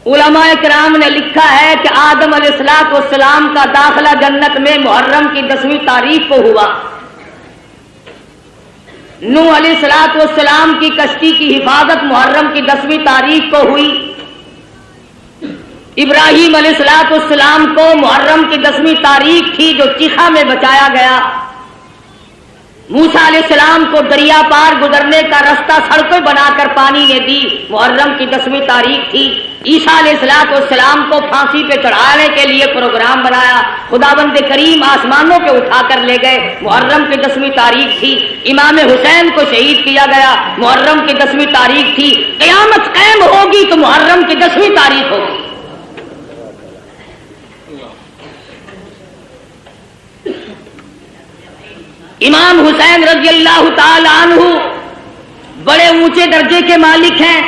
علماء کرام نے لکھا ہے کہ آدم علیہ السلام کا داخلہ جنت میں محرم کی 10ویں تاریخ کو ہوا، نوح علیہ السلام کی کشتی کی حفاظت محرم کی 10ویں تاریخ کو ہوئی، ابراہیم علیہ السلام کو محرم کی 10ویں تاریخ تھی جو چیخا میں بچایا گیا، موسیٰ علیہ السلام کو دریا پار گزرنے کا رستہ سڑکیں بنا کر پانی نے دی، محرم کی 10ویں تاریخ تھی، عیسیٰ علیہ السلام کو پھانسی پہ چڑھانے کے لیے پروگرام بنایا، خداوند کریم آسمانوں پہ اٹھا کر لے گئے، محرم کی 10ویں تاریخ تھی، امام حسین کو شہید کیا گیا، محرم کی 10ویں تاریخ تھی، قیامت قائم ہوگی تو محرم کی 10ویں تاریخ ہوگی۔ امام حسین رضی اللہ تعالی عنہ بڑے اونچے درجے کے مالک ہیں،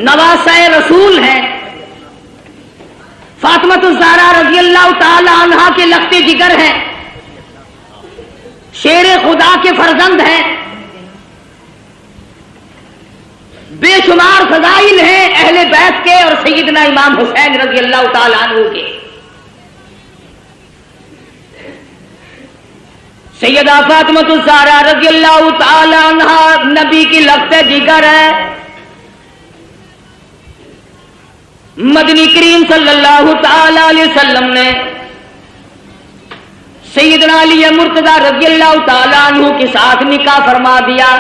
نواسہ رسول ہیں، فاطمہ الزہرا رضی اللہ تعالی عنہا کے لخت جگر ہیں، شیر خدا کے فرزند ہیں، بے شمار فضائل ہیں اہل بیت کے اور سیدنا امام حسین رضی اللہ تعالی عنہ کے۔ سیدہ فاطمہ الزہرا رضی اللہ تعالی عنہا نبی کی لخت جگر ہے، مدنی کریم صلی اللہ تعالی علیہ وسلم نے سیدنا علی مرتضی رضی اللہ تعالی عنہ کے ساتھ نکاح فرما دیا،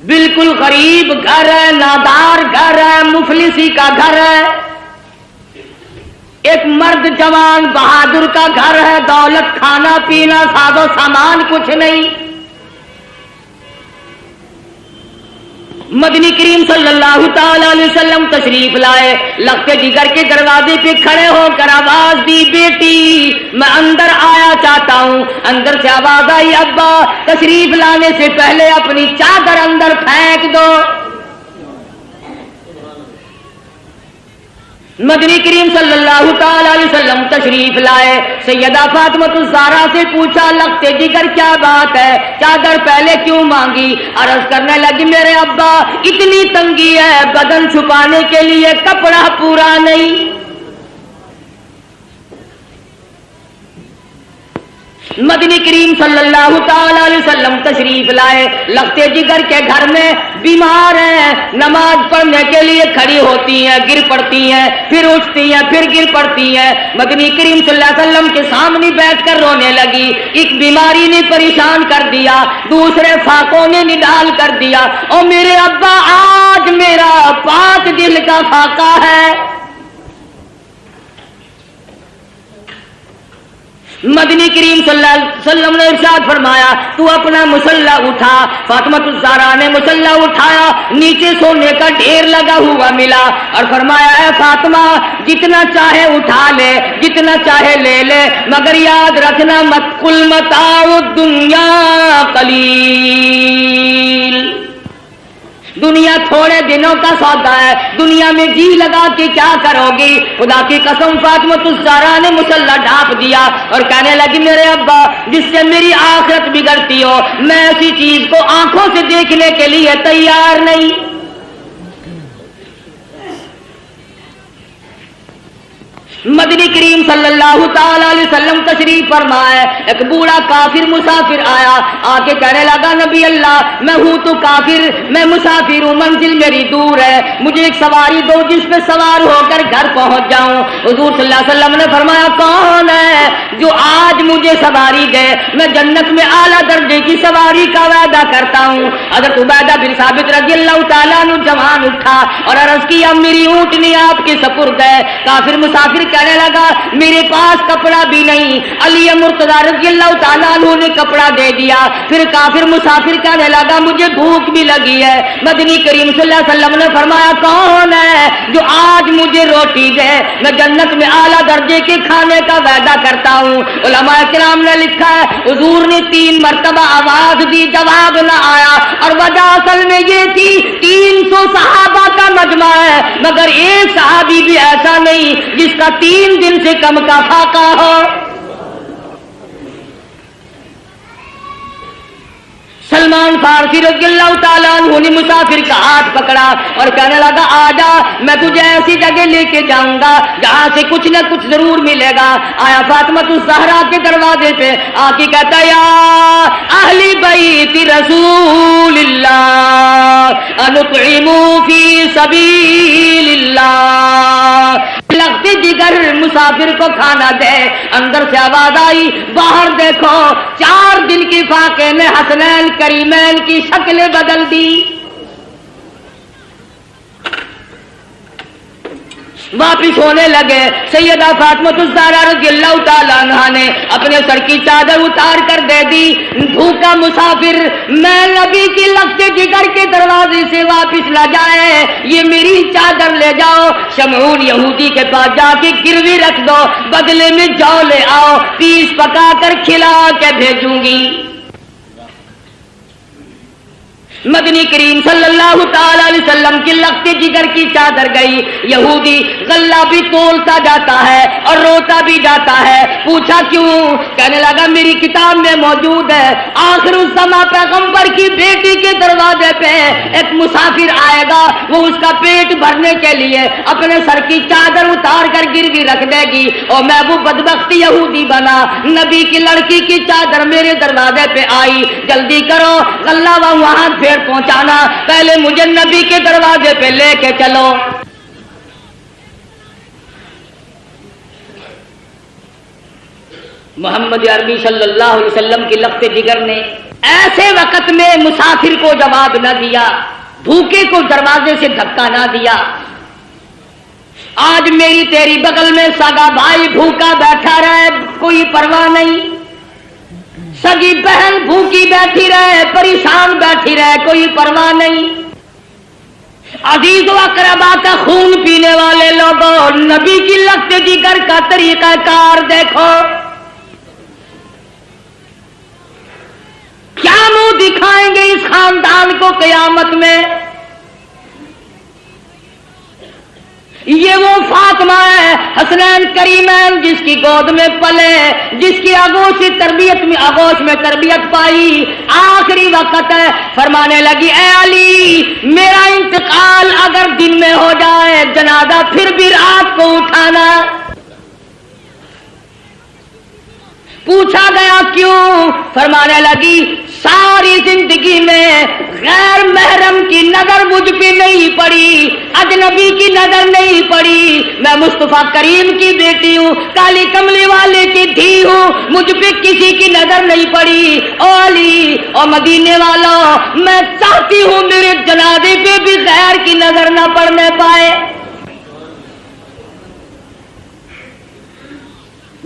بالکل غریب گھر ہے، نادار گھر ہے، مفلسی کا گھر ہے، ایک مرد جوان بہادر کا گھر ہے، دولت کھانا پینا ساز و سامان کچھ نہیں۔ مدنی کریم صلی اللہ تعالی علیہ وسلم تشریف لائے، لخت جگر کے دروازے پہ کھڑے ہو کر آواز دی، بیٹی میں اندر آیا چاہتا ہوں۔ اندر سے آواز آئی، ابا تشریف لانے سے پہلے اپنی چادر اندر پھینک دو۔ مدنی کریم صلی اللہ تعالی علیہ وسلم تشریف لائے، سیدہ فاطمہ الزہرا سے پوچھا، لخت جگر کیا بات ہے، چادر پہلے کیوں مانگی؟ عرض کرنے لگی، میرے ابا اتنی تنگی ہے، بدن چھپانے کے لیے کپڑا پورا نہیں۔ مدنی کریم صلی اللہ تعالی علیہ وسلم تشریف لائے، لخت جگر کے گھر میں بیمار ہیں، نماز پڑھنے کے لیے کھڑی ہوتی ہیں، گر پڑتی ہیں، پھر اٹھتی ہیں، پھر گر پڑتی ہیں، مدنی کریم صلی اللہ علیہ وسلم کے سامنے بیٹھ کر رونے لگی۔ ایک بیماری نے پریشان کر دیا، دوسرے فاقوں نے نڈال کر دیا، اور میرے ابا آج میرا پاک دل کا فاقہ ہے۔ مدنی کریم صلی اللہ علیہ وسلم نے ارشاد فرمایا، تو اپنا مسلح اٹھا۔ فاطمہ الزہرا نے مسلح اٹھایا، نیچے سونے کا ڈھیر لگا ہوا ملا، اور فرمایا، اے فاطمہ جتنا چاہے اٹھا لے، جتنا چاہے لے لے، مگر یاد رکھنا مت قل متاع الدنیا قلیل، دنیا تھوڑے دنوں کا سودا ہے، دنیا میں جی لگا کے کیا کرو گی؟ خدا کی قسم فاطمہ الزہرا نے مسلح ڈھانپ دیا اور کہنے لگی، میرے ابا جس سے میری آخرت بگڑتی ہو، میں ایسی چیز کو آنکھوں سے دیکھنے کے لیے تیار نہیں۔ مدنی کریم صلی اللہ تعالی علیہ وسلم تشریف فرمائے، ایک بوڑھا کافر مسافر آیا، آ کے کہنے لگا، نبی اللہ میں ہوں تو کافر، میں مسافر ہوں، منزل میری دور ہے، مجھے ایک سواری دو جس پہ سوار ہو کر گھر پہنچ جاؤں۔ حضور صلی اللہ علیہ وسلم نے فرمایا، کون ہے جو آج مجھے سواری دے؟ میں جنت میں اعلیٰ درجے کی سواری کا وعدہ کرتا ہوں۔ حضرت عبیدہ بن ثابت رضی اللہ تعالیٰ عنہ جوان اٹھا اور عرض کیا، میری اونٹنی آپ کے سپرد ہے۔ کافر مسافر کہنے لگا، میرے پاس کپڑا بھی نہیں۔ علی مرتضی رضی اللہ تعالیٰ عنہ نے کپڑا دے دیا۔ پھر کافر مسافر کہنے لگا، مجھے بھوک بھی لگی ہے۔ مدنی کریم صلی اللہ علیہ وسلم نے فرمایا، کون ہے جو آج مجھے روٹی دے؟ میں جنت میں اعلیٰ درجے کے کھانے کا وعدہ کرتا ہوں۔ علماء کرام نے لکھا ہے، حضور نے 3 مرتبہ آواز دی، جواب نہ آیا، اور وجہ اصل میں یہ تھی 300 صحابہ کا مجمع ہے، مگر ایک صحابی بھی ایسا نہیں جس کا 3 دن سے کم کا فاقہ ہو۔ سلمان فارسی رضی اللہ تعالیٰ عنہ نے مسافر کا ہاتھ پکڑا اور کہنے لگا آجا میں تجھے ایسی جگہ لے کے جاؤں گا جہاں سے کچھ نہ کچھ ضرور ملے گا. آیا فاطمہ الزہرا کے دروازے پہ آ کے کہتا یا اہل بیت رسول اللہ انطعموا فی سبیل اللہ. لگتے جگر مسافر کو کھانا دے. اندر سے آواز آئی باہر دیکھو 4 دن کی فاقے نے حسنین کریمین کی شکلیں بدل دی. واپس ہونے لگے. سیدہ فاطمہ الزہرا رضی اللہ تعالیٰ عنہ نے اپنے سر کی چادر اتار کر دے دی. بھوکا مسافر میں نبی کی لگتے جگر کے دروازے سے واپس نہ جائے یہ میری چادر لے جاؤ شمعون یہودی کے پاس جا کے گروی رکھ دو بدلے میں جو لے آؤ پیس پکا کر کھلا کے بھیجوں گی. مدنی کریم صلی اللہ تعالی علیہ وسلم کی لگتے جگر کی چادر گئی. یہودی غلہ بھی تولتا جاتا ہے اور روتا بھی جاتا ہے. پوچھا کیوں؟ کہنے لگا میری کتاب میں موجود ہے آخر الزماں پیغمبر کی بیٹی کے دروازے پہ ایک مسافر آئے گا وہ اس کا پیٹ بھرنے کے لیے اپنے سر کی چادر اتار کر گروی رکھ دے گی اور میں وہ بدبخت یہودی بنا. نبی کی لڑکی کی چادر میرے دروازے پہ آئی. جلدی کرو غلہ وہاں پہنچانا پہلے مجھے نبی کے دروازے پہ لے کے چلو. محمد عربی صلی اللہ علیہ وسلم کی لگتے جگر نے ایسے وقت میں مسافر کو جواب نہ دیا بھوکے کو دروازے سے دھکا نہ دیا. آج میری تیری بغل میں سگا بھائی بھوکا بیٹھا رہے کوئی پرواہ نہیں. سگی بہن بھوکی بیٹھی رہے پریشان بیٹھی رہے کوئی پرواہ نہیں. عزیز و اقربا کا خون پینے والے لوگوں نبی کی لگتے جگر کا طریقہ کار دیکھو. کیا منہ دکھائیں گے اس خاندان کو قیامت میں؟ یہ وہ فاطمہ ہے حسنین کریمین جس کی گود میں پلے جس کی آغوش میں تربیت پائی. آخری وقت ہے فرمانے لگی اے علی میرا انتقال اگر دن میں ہو جائے جنازہ پھر بھی رات کو اٹھانا. پوچھا گیا کیوں؟ فرمانے لگی ساری زندگی میں غیر محرم کی نظر مجھ پہ نہیں پڑی اجنبی کی نظر نہیں پڑی. میں مصطفیٰ کریم کی بیٹی ہوں کالی کملی والے کی دھی ہوں مجھ پہ کسی کی نظر نہیں پڑی. او علی او مدینے والوں میں چاہتی ہوں میرے جنازے پہ بھی غیر کی نظر نہ پڑنے پائے.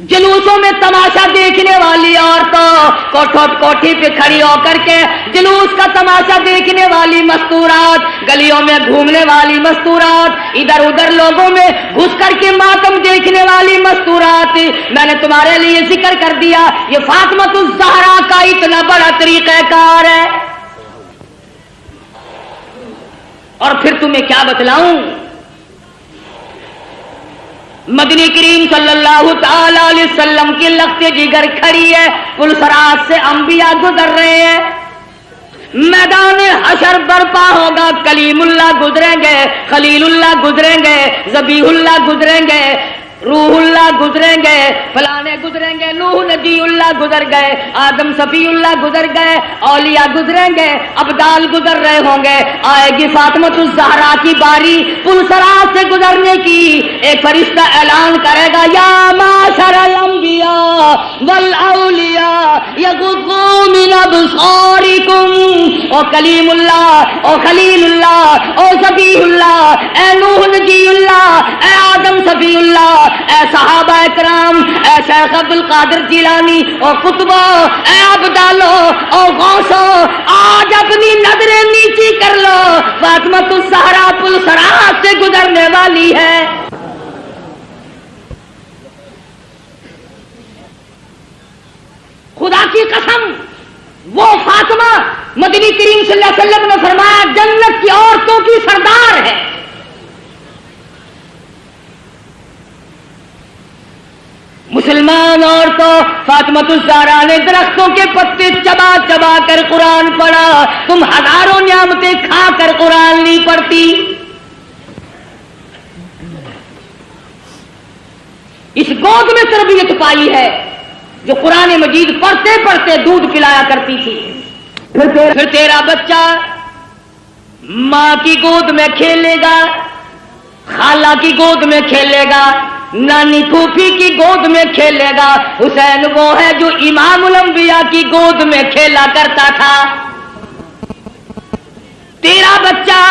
جلوسوں میں تماشا دیکھنے والی عورتوں کوٹھی پہ کھڑی ہو کر کے جلوس کا تماشا دیکھنے والی مستورات گلیوں میں گھومنے والی مستورات ادھر ادھر لوگوں میں گھس کر کے ماتم دیکھنے والی مستورات. میں نے تمہارے لیے ذکر کر دیا یہ فاطمہ الزہرا کا اتنا بڑا طریقہ کار ہے. اور پھر تمہیں کیا بتلاؤں مدنی کریم صلی اللہ تعالی علیہ وسلم کی لگتے جگر کھڑی ہے پلسرات سے انبیاء گزر رہے ہیں. میدان حشر برپا ہوگا کلیم اللہ گزریں گے خلیل اللہ گزریں گے ذبیح اللہ گزریں گے روح اللہ گزریں گے فلانے گزریں گے نوح نبی اللہ گزر گئے آدم صفی اللہ گزر گئے اولیاء گزریں گے ابدال گزر رہے ہوں گے. آئے گی فاطمہ الزہرا کی باری پلسرات سے گزرنے کی. ایک فرشتہ اعلان کرے گا یا معاشر الانبیاء والاولیاء یغضوا من ابصارکم. او کلیم اللہ او خلیل اللہ او ذبیح اللہ اے نوح نبی اللہ اے آدم صفی اللہ اے صحابہ اکرام اے شیخ عبد القادر جیلانی او قطبو اے ابدالو او غوثو آج اپنی نظریں نیچی کر لو فاطمہ الزہرا پلسرات سے گزرنے والی ہے. خدا کی قسم وہ فاطمہ مدنی کریم صلی اللہ علیہ وسلم نے فرمایا جنت کی عورتوں کی سردار ہے. مسلمان عورتوں فاطمہ فاطمہ الزہرا نے درختوں کے پتے چبا چبا کر قرآن پڑھا، تم ہزاروں نعمتیں کھا کر قرآن نہیں پڑھتی۔ اس گود میں تربیت پائی ہے جو قرآن مجید پڑھتے پڑھتے دودھ پلایا کرتی تھی۔ پھر تیرا بچہ ماں کی گود میں کھیلے گا، خالہ کی گود میں کھیلے گا، نانی پھوپھی کی گود میں کھیلے گا۔ حسین وہ ہے جو امام الانبیاء کی گود میں کھیلا کرتا تھا۔ تیرا بچہ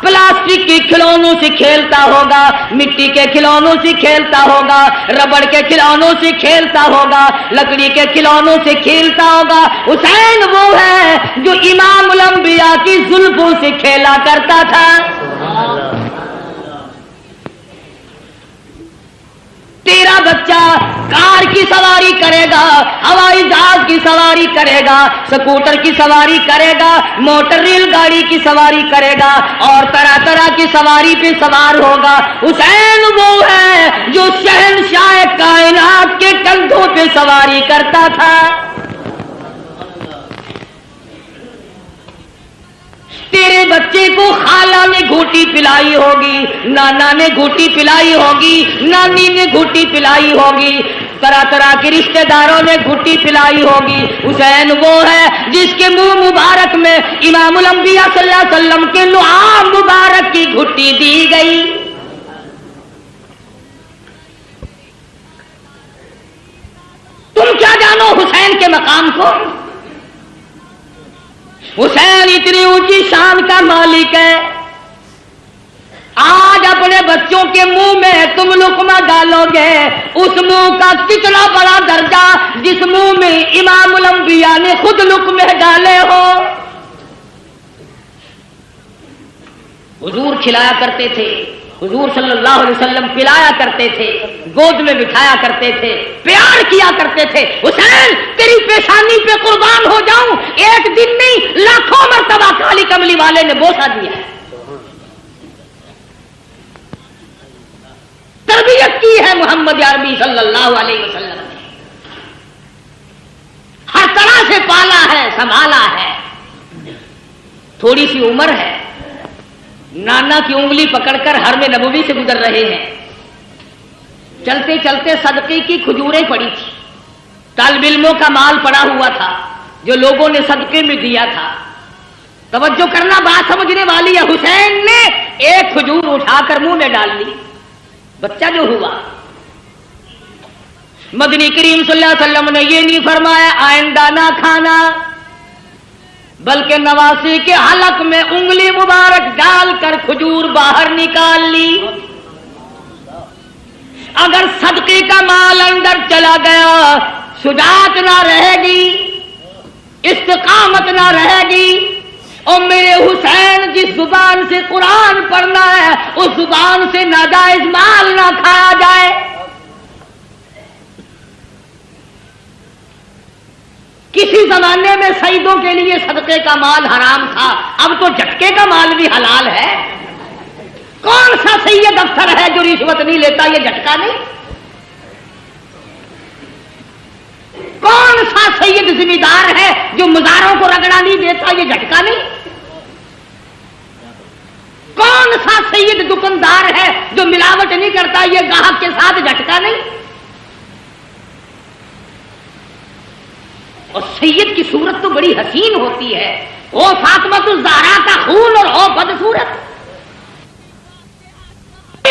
پلاسٹک کے کھلونوں سے کھیلتا ہوگا، مٹی کے کھلونوں سے کھیلتا ہوگا، ربڑ کے کھلونوں سے کھیلتا ہوگا، لکڑی کے کھلونوں سے کھیلتا ہوگا۔ حسین وہ ہے جو امام الانبیاء کی زلفوں سے کھیلا کرتا تھا۔ تیرا بچہ کار کی سواری کرے گا، ہوائی جہاز کی سواری کرے گا، سکوٹر کی سواری کرے گا، موٹر ریل گاڑی کی سواری کرے گا اور طرح طرح کی سواری پہ سوار ہوگا۔ حسین وہ ہے جو شہنشاہ کائنات کے کندھوں پہ سواری کرتا تھا۔ تیرے بچے کو خالہ نے گھوٹی پلائی ہوگی، نانا نے گھوٹی پلائی ہوگی، نانی نے گھوٹی پلائی ہوگی، طرح طرح کے رشتہ داروں نے گھوٹی پلائی ہوگی۔ حسین وہ ہے جس کے منہ مبارک میں امام الانبیاء صلی اللہ علیہ وسلم کے لعاب مبارک کی گھوٹی دی گئی۔ تم کیا جانو حسین کے مقام کو؟ حسین اتنی اونچی شان کا مالک ہے، آج اپنے بچوں کے منہ میں تم لقمہ ڈالو گے، اس منہ کا کتنا بڑا درجہ جس منہ میں امام الانبیاء نے خود لقمے ڈالے ہو۔ حضور کھلایا کرتے تھے، حضور صلی اللہ علیہ وسلم پلایا کرتے تھے، گود میں بٹھایا کرتے تھے، پیار کیا کرتے تھے۔ حسین تیری پیشانی پہ قربان ہو جاؤں، ایک دن نہیں لاکھوں مرتبہ کالی کملی والے نے بوسہ دیا ہے۔ تربیت کی ہے محمد عربی صلی اللہ علیہ وسلم نے، ہر طرح سے پالا ہے، سنبھالا ہے۔ تھوڑی سی عمر ہے، نانا کی انگلی پکڑ کر حرم نبوی سے گزر رہے ہیں، چلتے چلتے صدقے کی کھجوریں پڑی تھی، طالب علموں کا مال پڑا ہوا تھا جو لوگوں نے صدقے میں دیا تھا۔ توجہ کرنا، بات سمجھنے والی ہے۔ حسین نے ایک کھجور اٹھا کر منہ میں ڈال لی، بچہ جو ہوا۔ مدنی کریم صلی اللہ علیہ وسلم نے یہ نہیں فرمایا آئندہ نہ کھانا، بلکہ نواسی کے حلق میں انگلی مبارک ڈال کر کھجور باہر نکال لی۔ اگر صدقے کا مال اندر چلا گیا، شجاعت نہ رہے گی، استقامت نہ رہے گی، اور میرے حسین جس زبان سے قرآن پڑھنا ہے اس زبان سے ناجائز مال نہ کھایا جائے۔ کسی زمانے میں سیدوں کے لیے صدقے کا مال حرام تھا، اب تو جھٹکے کا مال بھی حلال ہے۔ کون سا سید افسر ہے جو رشوت نہیں لیتا؟ یہ جھٹکا نہیں۔ کون سا سید ذمہ دار ہے جو مزاروں کو رگڑا نہیں دیتا؟ یہ جھٹکا نہیں۔ کون سا سید دکاندار ہے جو ملاوٹ نہیں کرتا؟ یہ گاہک کے ساتھ جھٹکا نہیں۔ اور سید کی صورت تو بڑی حسین ہوتی ہے، وہ فاطمہ الزہرا کا خون اور ہو بدصورت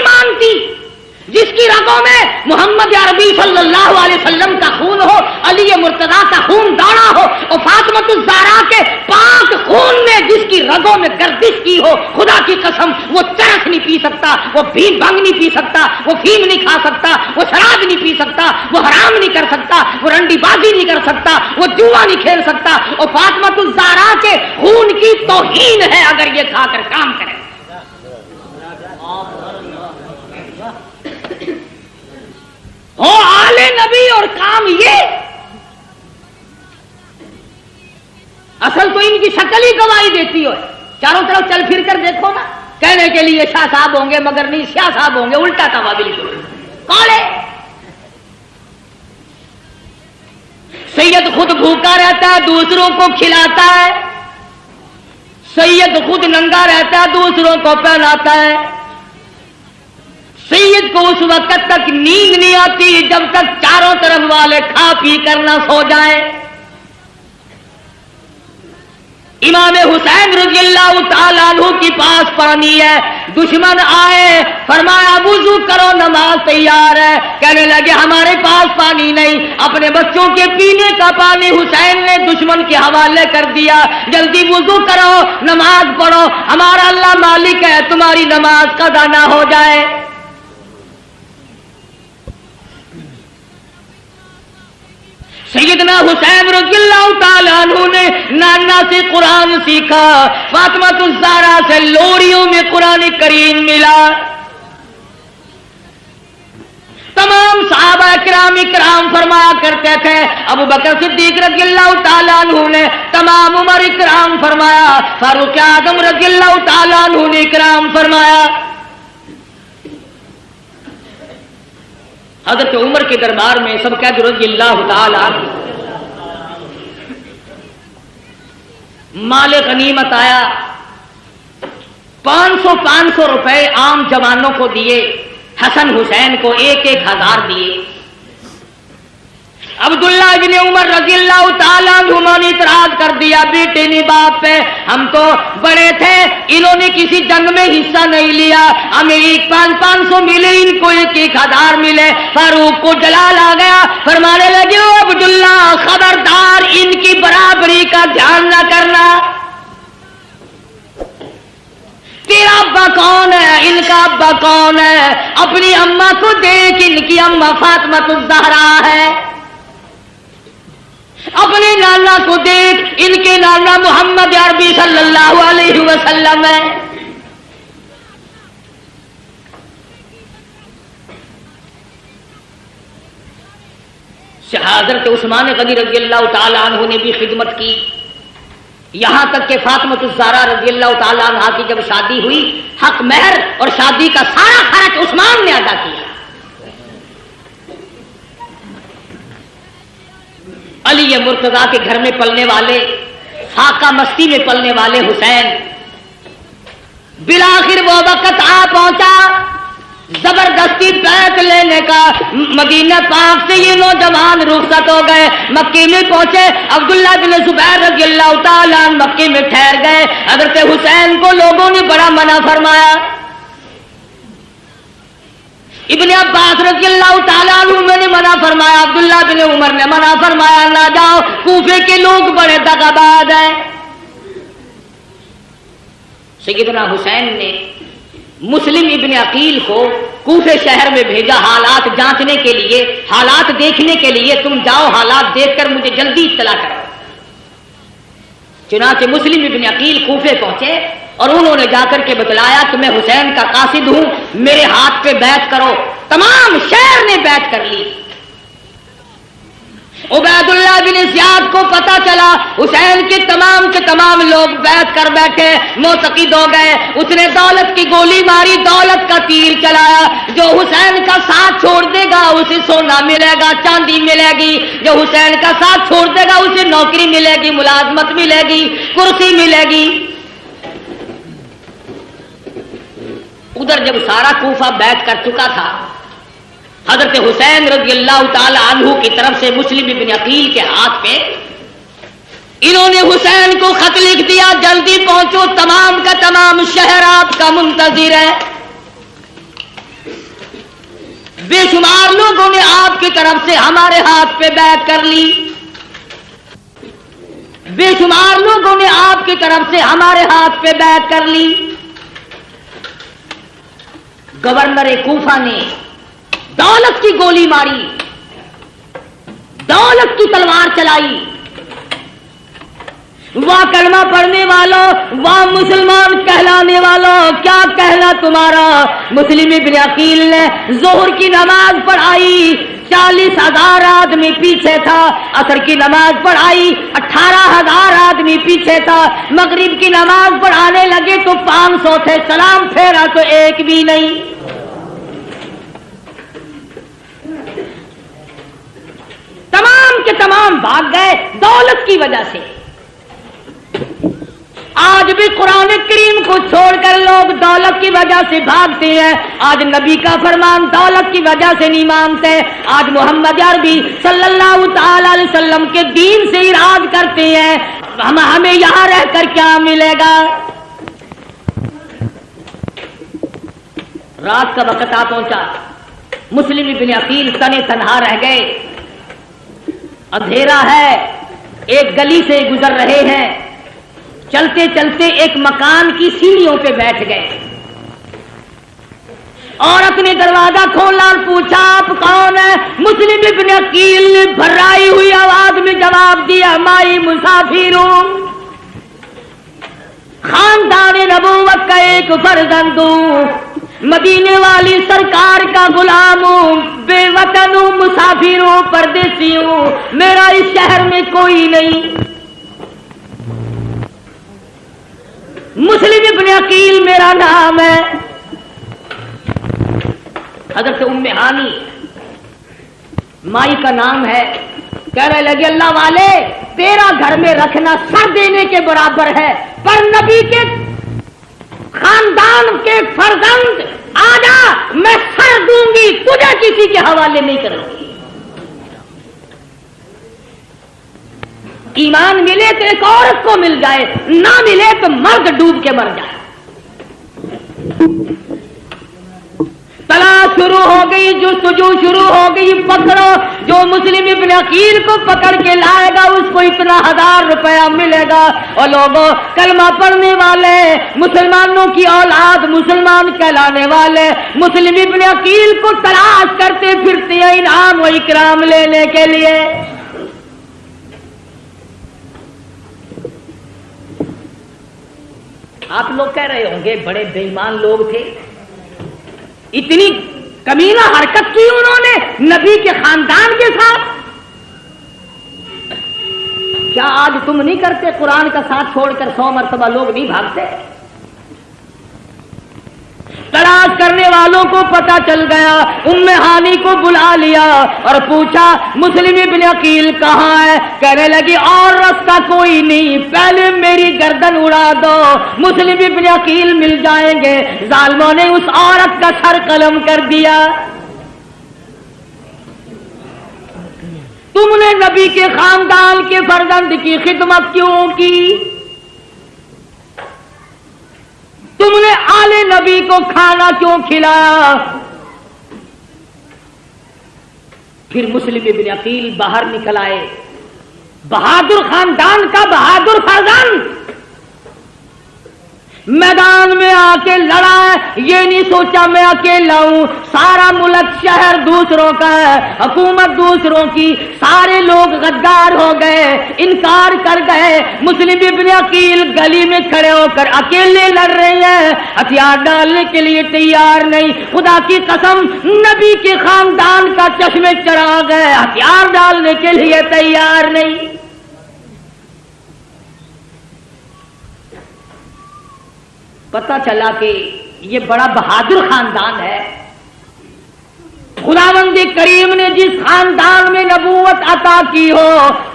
مانتی، جس کی رگوں میں محمد عربی صلی اللہ علیہ وسلم کا خون ہو، علی مرتضیٰ کا خون دوڑا ہو، اور فاطمہ الزہرا کے پاک خون نے جس کی رگوں میں گردش کی ہو، خدا کی قسم وہ چرس نہیں پی سکتا، وہ بھنگ نہیں پی سکتا، وہ فیم نہیں کھا سکتا، وہ شراب نہیں پی سکتا، وہ حرام نہیں کر سکتا، وہ رنڈی بازی نہیں کر سکتا، وہ جوا نہیں کھیل سکتا، اور فاطمہ الزہرا کے خون کی توہین ہے اگر یہ کھا کر کام کرے۔ ہو آل نبی اور کام یہ، اصل تو ان کی شکل ہی گواہی دیتی ہو۔ چاروں طرف چل پھر کر دیکھو نا، کہنے کے لیے شاہ صاحب ہوں گے مگر نہیں شاہ صاحب ہوں گے، الٹا تھا وہ بالکل۔ کون ہے؟ بھوکا رہتا ہے دوسروں کو کھلاتا ہے، سید خود ننگا رہتا ہے دوسروں کو پہناتا ہے، سید کو اس وقت تک نیند نہیں آتی جب تک چاروں طرف والے کھا پی کر نہ سو جائیں۔ امام حسین رضی اللہ تعالیٰ عنہ کے پاس پانی ہے، دشمن آئے، فرمایا وضو کرو نماز تیار ہے، کہنے لگے ہمارے پاس پانی نہیں، اپنے بچوں کے پینے کا پانی حسین نے دشمن کے حوالے کر دیا، جلدی وضو کرو نماز پڑھو، ہمارا اللہ مالک ہے، تمہاری نماز قضا نہ ہو جائے۔ سیدنا حسین رضی اللہ تعالیٰ عنہ نے نانا سے قرآن سیکھا، فاطمہ الزہرا سے لوریوں میں قرآن کریم ملا۔ تمام صحابہ کرام فرمایا کرتے تھے، ابو بکر صدیق رضی اللہ تعالیٰ عنہ نے، تمام عمر کرام فرمایا، فاروق اعظم رضی اللہ تعالیٰ عنہ نے کرام فرمایا۔ حضرت عمر کے دربار میں سب کہتے رضی اللہ تعالی عنہ، مال غنیمت آیا، 500 روپے عام جوانوں کو دیے، حسن حسین کو 1,000 دیے۔ عبداللہ بن عمر رضی اللہ تعالیٰ عنہ نے اعتراض کر دیا، بیٹے نے باپ پہ، ہم تو بڑے تھے، انہوں نے کسی جنگ میں حصہ نہیں لیا، ہمیں 500 ملے، ان کو 1,000 ملے۔ فاروق کو جلال آ گیا، فرمانے لگے او عبداللہ خبردار ان کی برابری کا دھیان نہ کرنا، تیرا ابا کون ہے، ان کا ابا کون ہے، اپنی اماں کو دیکھ، ان کی اماں فاطمہ الزہرا ہے، اپنے نانا کو دیکھ، ان کے نانا محمد عربی صلی اللہ علیہ وسلم ہے۔ حضرت عثمان غنی رضی اللہ تعالیٰ عنہ نے بھی خدمت کی، یہاں تک کہ فاطمہ الزہرا رضی اللہ تعالیٰ عنہ کی جب شادی ہوئی، حق مہر اور شادی کا سارا خرچ عثمان نے ادا کیا۔ علی مرتضیٰ کے گھر میں پلنے والے، فاقہ مستی میں پلنے والے حسین، بالآخر وہ وقت آ پہنچا زبردستی بیعت لینے کا، مدینہ پاک سے یہ نوجوان رخصت ہو گئے، مکے میں پہنچے، عبداللہ بن زبیر رضی اللہ تعالیٰ عنہ مکے میں ٹھہر گئے۔ حضرت حسین کو لوگوں نے بڑا منع فرمایا، ابن عباس رضی اللہ تعالیٰ عنہ نے منع فرمایا، عبداللہ بن عمر نے منع فرمایا، نہ جاؤ، کوفے کے لوگ بڑے دغاباز ہیں۔ سیدنا حسین نے مسلم ابن عقیل کو کوفے شہر میں بھیجا حالات جانچنے کے لیے، حالات دیکھنے کے لیے، تم جاؤ حالات دیکھ کر مجھے جلدی اطلاع کرو۔ چنانچہ مسلم ابن عقیل کوفے پہنچے اور انہوں نے جا کر کے بتلایا کہ میں حسین کا قاصد ہوں، میرے ہاتھ پہ بیعت کرو۔ تمام شہر نے بیعت کر لی۔ عبید اللہ بن زیاد کو پتا چلا حسین کے تمام لوگ بیعت کر بیٹھے، معتقد ہو گئے۔ اس نے دولت کی گولی ماری، دولت کا تیر چلایا، جو حسین کا ساتھ چھوڑ دے گا اسے سونا ملے گا، چاندی ملے گی، جو حسین کا ساتھ چھوڑ دے گا اسے نوکری ملے گی، ملازمت ملے گی، کرسی ملے گی۔ ادھر جب سارا کوفہ بیعت کر چکا تھا، حضرت حسین رضی اللہ تعالی عنہ کی طرف سے مسلم ابن عقیل کے ہاتھ پہ انہوں نے حسین کو خط لکھ دیا، جلدی پہنچو، تمام کا تمام شہر آپ کا منتظر ہے۔ بے شمار لوگوں نے آپ کی طرف سے ہمارے ہاتھ پہ بیعت کر لی، بے شمار لوگوں نے آپ کی طرف سے ہمارے ہاتھ پہ بیعت کر لی۔ گورنر کوفہ نے دولت کی گولی ماری، دولت کی تلوار چلائی۔ واہ کلمہ پڑھنے والوں، واہ مسلمان کہلانے والوں، کیا کہنا تمہارا۔ مسلم ابن عقیل نے ظہر کی نماز پڑھائی، 40,000 آدمی پیچھے تھا، عصر کی نماز پڑھائی، 18,000 آدمی پیچھے تھا، مغرب کی نماز پڑھانے لگے تو 500 تھے، سلام پھیرا تو ایک بھی نہیں۔ تمام کے تمام بھاگ گئے دولت کی وجہ سے. آج بھی قرآن کریم کو چھوڑ کر لوگ دولت کی وجہ سے بھاگتے ہیں. آج نبی کا فرمان دولت کی وجہ سے نہیں مانتے. آج محمد عربی صلی اللہ تعالی علیہ وسلم کے دین سے اراض کرتے ہیں. ہمیں یہاں رہ کر کیا ملے گا؟ رات کا وقت آ پہنچا. مسلم ابن عقیل تنے تنہا رہ گئے. اندھیرا ہے. ایک گلی سے گزر رہے ہیں. چلتے چلتے ایک مکان کی سیڑھیوں پہ بیٹھ گئے. عورت نے دروازہ کھولا اور پوچھا آپ کون ہیں؟ مسلم ابن عقیل نے بھرائی ہوئی آواز میں جواب دیا مائی مسافر ہوں، خاندان نبوت کا ایک فرزند ہوں، مدینے والی سرکار کا غلام ہوں، بے وطن ہوں، مسافر ہوں، پردیسی ہوں، میرا اس شہر میں کوئی نہیں. مسلم ابن عقیل میرا نام ہے. حضرت ام ہانی مائی کا نام ہے. کہنے لگے اللہ والے تیرا گھر میں رکھنا سر دینے کے برابر ہے، پر نبی کے خاندان کے فرزند آجا میں سر دوں گی، تجھے کسی کے حوالے نہیں کروں گی. ایمان ملے تو ایک عورت کو مل جائے، نہ ملے تو مرد ڈوب کے مر جائے. تلاش شروع ہو گئی، جستجو شروع ہو گئی. پکڑو، جو مسلم ابن عقیل کو پکڑ کے لائے گا اس کو اتنا 1000 روپیہ ملے گا. اور لوگوں کلمہ پڑھنے والے مسلمانوں کی اولاد مسلمان کہلانے والے مسلم ابن عقیل کو تلاش کرتے پھرتے ہیں انعام و اکرام لینے کے لیے. آپ لوگ کہہ رہے ہوں گے بڑے بے ایمان لوگ تھے، اتنی کمینہ حرکت کی انہوں نے نبی کے خاندان کے ساتھ. کیا آج تم نہیں کرتے؟ قرآن کا ساتھ چھوڑ کر 100 مرتبہ لوگ نہیں بھاگتے؟ تلاش کرنے والوں کو پتہ چل گیا. ام ہانی کو بلا لیا اور پوچھا مسلم ابن عقیل کہاں ہے؟ کہنے لگی اور رستہ کوئی نہیں، پہلے میری گردن اڑا دو، مسلم ابن عقیل مل جائیں گے. ظالموں نے اس عورت کا سر قلم کر دیا. تم نے نبی کے خاندان کے فرزند کی خدمت کیوں کی؟ تم نے آل نبی کو کھانا کیوں کھلایا؟ پھر مسلم ابن عقیل باہر نکل آئے. بہادر خاندان کا بہادر فرزند میدان میں آ کے لڑا ہے. یہ نہیں سوچا میں اکیلا ہوں، سارا ملک شہر دوسروں کا ہے، حکومت دوسروں کی. سارے لوگ غدار ہو گئے، انکار کر گئے. مسلم ابن عقیل گلی میں کھڑے ہو کر اکیلے لڑ رہے ہیں، ہتھیار ڈالنے کے لیے تیار نہیں. خدا کی قسم نبی کے خاندان کا چشمے چراغ ہے، ہتھیار ڈالنے کے لیے تیار نہیں. پتہ چلا کہ یہ بڑا بہادر خاندان ہے. خداوند کریم نے جس خاندان میں نبوت عطا کی ہو،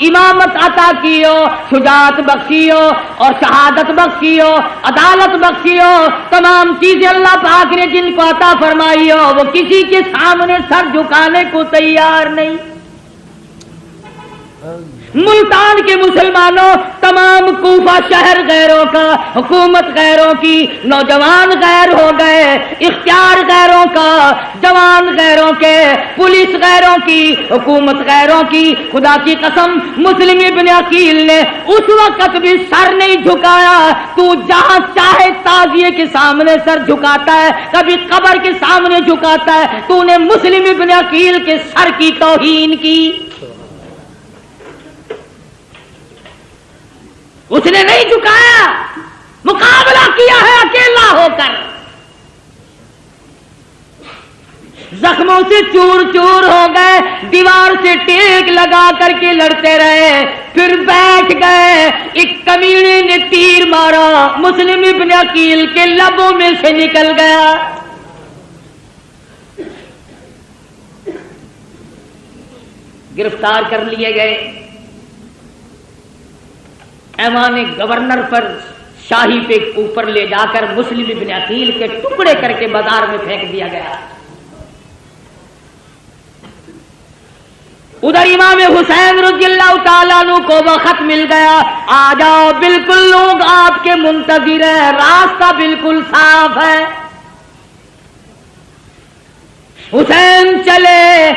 امامت عطا کی ہو، شجاعت بخشی ہو اور شہادت بخشی ہو، عدالت بخشی ہو، تمام چیزیں اللہ پاک نے جن کو عطا فرمائی ہو، وہ کسی کے سامنے سر جھکانے کو تیار نہیں. ملتان کے مسلمانوں تمام کوفہ شہر غیروں کا، حکومت غیروں کی، نوجوان غیر ہو گئے، اختیار غیروں کا، جوان غیروں کے، پولیس غیروں کی، حکومت غیروں کی. خدا کی قسم مسلم ابن عقیل نے اس وقت بھی سر نہیں جھکایا. تو جہاں چاہے تعزیے کے سامنے سر جھکاتا ہے، کبھی قبر کے سامنے جھکاتا ہے. تو نے مسلم ابن عقیل کے سر کی توہین کی. اس نے نہیں جھکایا، مقابلہ کیا ہے اکیلا ہو کر. زخموں سے چور چور ہو گئے، دیوار سے ٹیک لگا کر کے لڑتے رہے. پھر بیٹھ گئے. ایک کمینے نے تیر مارا، مسلم ابن عقیل کے لبوں میں سے نکل گیا. گرفتار کر لیے گئے. ایوان گورنر پر شاہی پہ اوپر لے جا کر مسلم ابن عقیل کے ٹکڑے کر کے بازار میں پھینک دیا گیا. ادھر امام حسین رضی اللہ تعالیٰ عنہ کو وقت مل گیا. آ جاؤ، بالکل لوگ آپ کے منتظر ہیں، راستہ بالکل صاف ہے. حسین چلے،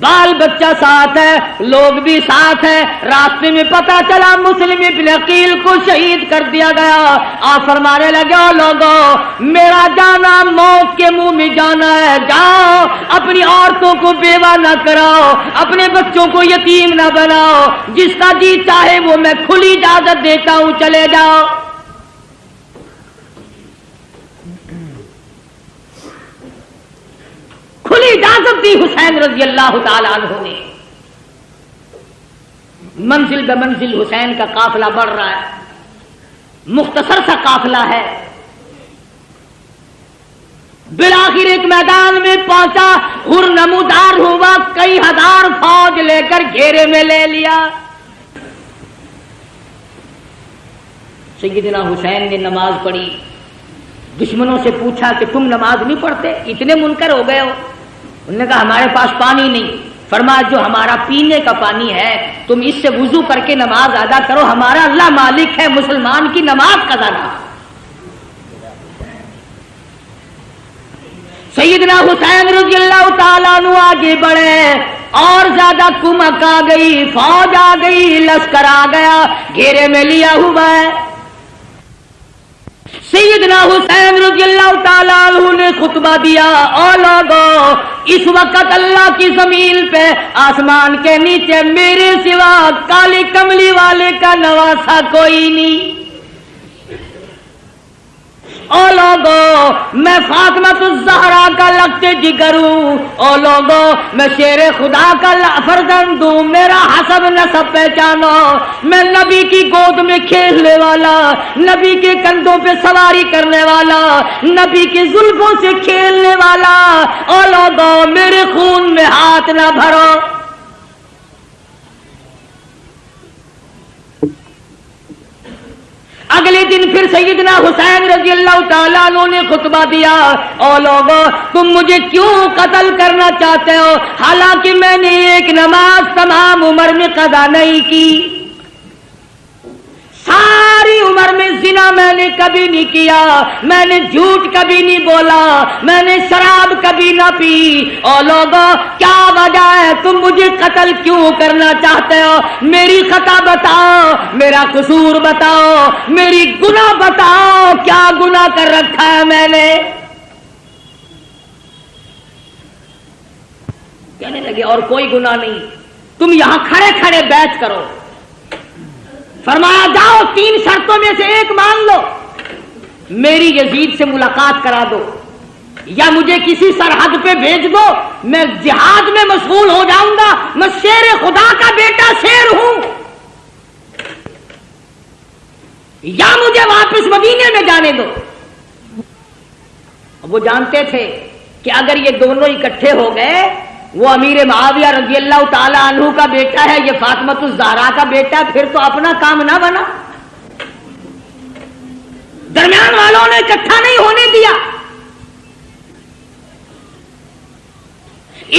بال بچہ ساتھ ہے، لوگ بھی ساتھ ہیں. راستے میں پتہ چلا مسلم ابن عقیل کو شہید کر دیا گیا. آپ فرمانے لگے، او لوگوں، میرا جانا موت کے منہ میں جانا ہے. جاؤ، اپنی عورتوں کو بیوہ نہ کراؤ، اپنے بچوں کو یتیم نہ بناؤ، جس کا جی چاہے وہ میں کھلی اجازت دیتا ہوں، چلے جاؤ. کھلی اجازت دی حسین رضی اللہ تعالیٰ عنہ نے. منزل بہ منزل حسین کا قافلہ بڑھ رہا ہے. مختصر سا قافلہ ہے. بالآخر ایک میدان میں پہنچا، نمودار ہوا، کئی ہزار فوج لے کر گھیرے میں لے لیا. سیدنا حسین نے نماز پڑھی. دشمنوں سے پوچھا کہ تم نماز نہیں پڑھتے، اتنے منکر ہو گئے ہو؟ انہوں نے کہا ہمارے پاس پانی نہیں. فرمایا جو ہمارا پینے کا پانی ہے تم اس سے وضو کر کے نماز ادا کرو، ہمارا اللہ مالک ہے، مسلمان کی نماز قضا نہ. سیدنا حسین رضی اللہ تعالیٰ عنہ آگے بڑھے، اور زیادہ کمک آ گئی، فوج آ گئی، لشکر آ گیا، گھیرے میں لیا ہوا ہے. سیدنا حسین رضی اللہ تعالیٰ عنہ نے خطبہ دیا، او لوگوں، اس وقت اللہ کی زمین پہ آسمان کے نیچے میرے سوا کالی کملی والے کا نواسا کوئی نہیں. او لوگوں، میں فاطمہ الزہرا کا لگتے جگر ہوں. او لوگوں، میں شیر خدا کا فرزند ہوں، میرا حسب نسب پہچانو. میں نبی کی گود میں کھیلنے والا، نبی کے کندھوں پہ سواری کرنے والا، نبی کی زلفوں سے کھیلنے والا. او لوگوں، میرے خون میں ہاتھ نہ بھرو. اگلے دن پھر سیدنا حسین رضی اللہ تعالیٰ عنہ نے خطبہ دیا، او لوگوں، تم مجھے کیوں قتل کرنا چاہتے ہو حالانکہ میں نے ایک نماز تمام عمر میں قضا نہیں کی. ساری عمر میں زنا میں نے کبھی نہیں کیا، میں نے جھوٹ کبھی نہیں بولا، میں نے شراب کبھی نہ پی. اور لوگوں، کیا وجہ ہے تم مجھے قتل کیوں کرنا چاہتے ہو؟ میری خطا بتاؤ، میرا قصور بتاؤ، میری گناہ بتاؤ، کیا گناہ کر رکھا ہے میں نے؟ کہنے لگے اور کوئی گناہ نہیں، تم یہاں کھڑے کھڑے بیعت کرو. فرمایا جاؤ، 3 شرطوں میں سے ایک مان لو، میری یزید سے ملاقات کرا دو، یا مجھے کسی سرحد پہ بھیج دو، میں جہاد میں مشغول ہو جاؤں گا، میں شیر خدا کا بیٹا شیر ہوں، یا مجھے واپس مدینے میں جانے دو. وہ جانتے تھے کہ اگر یہ دونوں اکٹھے ہو گئے، وہ امیر معاویہ رضی اللہ تعالیٰ عنہ کا بیٹا ہے، یہ فاطمہ الزہرا کا بیٹا، پھر تو اپنا کام نہ بنا. درمیان والوں نے اکٹھا نہیں ہونے دیا.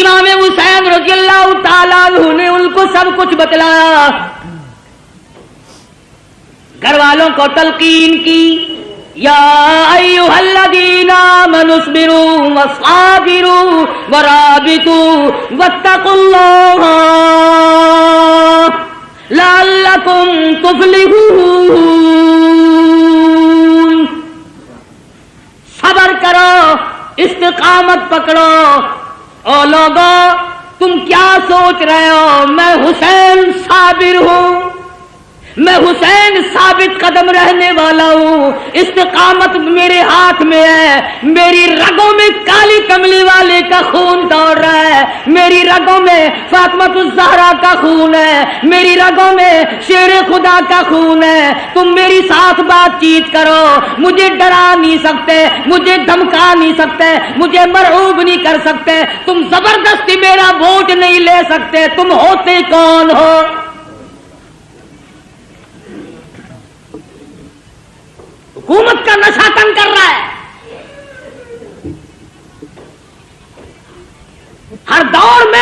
امام حسین رضی اللہ تعالیٰ عنہ نے ان کو سب کچھ بتلایا، گھر والوں کو تلقین کی، یا ایھا الذین آمنوا اصبروا وصابروا ورابطوا واتقوا اللہ لعلکم تفلحون. صبر کرو، استقامت پکڑو. او لوگو، تم کیا سوچ رہے ہو؟ میں حسین صابر ہوں، میں حسین ثابت قدم رہنے والا ہوں، استقامت میرے ہاتھ میں ہے، میری رگوں میں کالی کملی والے کا خون دوڑ رہا ہے، میری رگوں میں فاطمہ الزہرا کا خون ہے، میری رگوں میں شیر خدا کا خون ہے. تم میری ساتھ بات چیت کرو، مجھے ڈرا نہیں سکتے، مجھے دھمکا نہیں سکتے، مجھے مرعوب نہیں کر سکتے، تم زبردستی میرا ووٹ نہیں لے سکتے. تم ہوتے کون ہو؟